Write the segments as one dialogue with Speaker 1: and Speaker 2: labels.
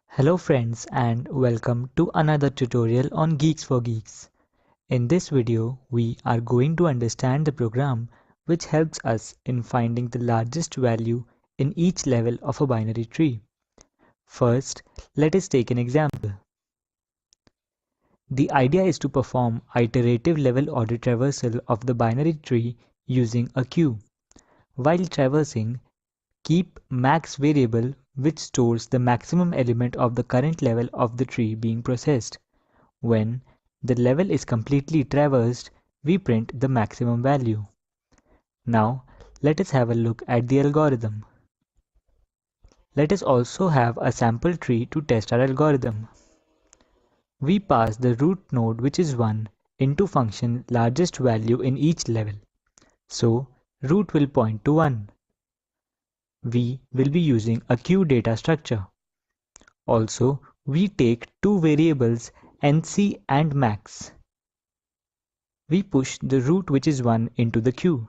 Speaker 1: Hello friends and welcome to another tutorial on Geeks for Geeks. In this video, we are going to understand the program which helps us in finding the largest value in each level of a binary tree. First, let us take an example. The idea is to perform iterative level order traversal of the binary tree using a queue. While traversing, keep max variable which stores the maximum element of the current level of the tree being processed. When the level is completely traversed, we print the maximum value. Now, let us have a look at the algorithm. Let us also have a sample tree to test our algorithm. We pass the root node, which is 1, into function largest value in each level. So, root will point to 1. We will be using a queue data structure. Also, we take two variables nc and max. We push the root, which is 1, into the queue.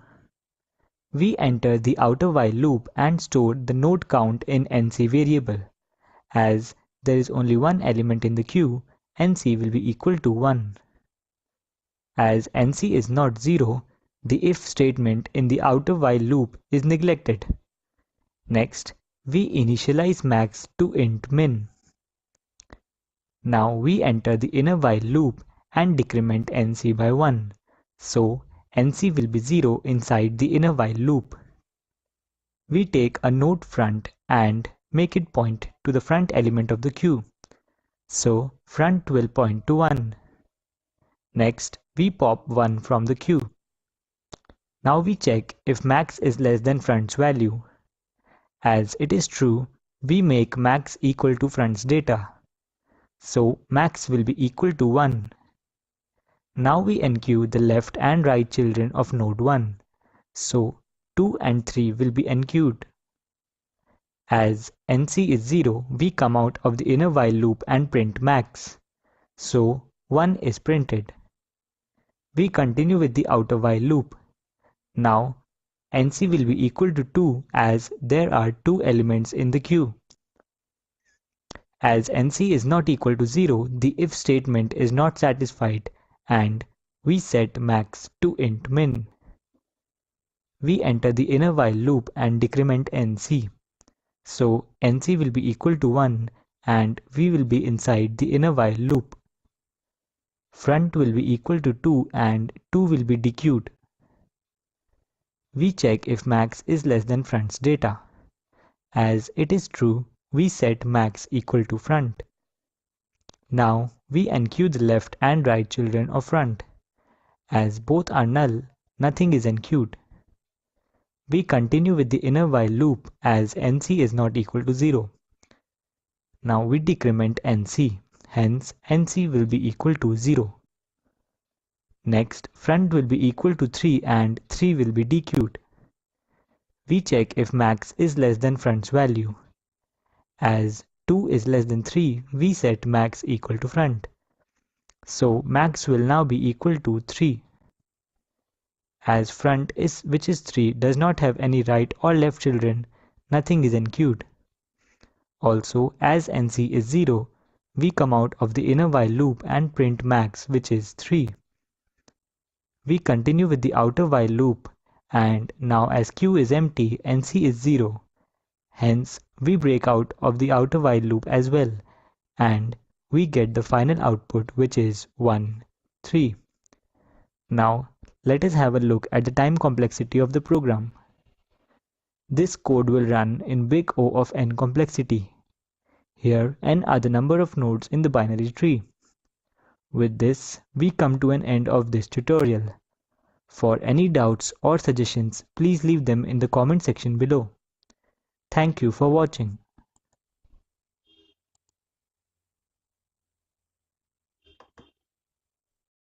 Speaker 1: We enter the outer while loop and store the node count in nc variable. As there is only one element in the queue, nc will be equal to 1. As nc is not 0, the if statement in the outer while loop is neglected. Next, we initialize max to int min. Now we enter the inner while loop and decrement nc by 1. So nc will be 0 inside the inner while loop. We take a node front and make it point to the front element of the queue. So front will point to 1. Next, we pop 1 from the queue. Now we check if max is less than front's value. As it is true, we make max equal to front's data. So max will be equal to 1. Now we enqueue the left and right children of node 1. So 2 and 3 will be enqueued. As nc is 0, we come out of the inner while loop and print max. So 1 is printed. We continue with the outer while loop. Now nc will be equal to 2 as there are two elements in the queue. As nc is not equal to 0, the if statement is not satisfied and we set max to int min. We enter the inner while loop and decrement nc. So nc will be equal to 1 and we will be inside the inner while loop. Front will be equal to 2 and 2 will be dequeued. We check if max is less than front's data. As it is true, we set max equal to front. Now we enqueue the left and right children of front. As both are null, nothing is enqueued. We continue with the inner while loop as nc is not equal to 0. Now we decrement nc, hence nc will be equal to 0. Next, front will be equal to 3 and 3 will be dequeued. We check if max is less than front's value. As 2 is less than 3, we set max equal to front. So max will now be equal to 3. As front which is 3 does not have any right or left children, nothing is enqueued. Also, as nc is 0, we come out of the inner while loop and print max, which is 3. We continue with the outer while loop and now as queue is empty, nc is 0. Hence, we break out of the outer while loop as well and we get the final output, which is 1, 3. Now, let us have a look at the time complexity of the program. This code will run in big O of n complexity. Here, n are the number of nodes in the binary tree. With this, we come to an end of this tutorial. For any doubts or suggestions, please leave them in the comment section below. Thank you for watching.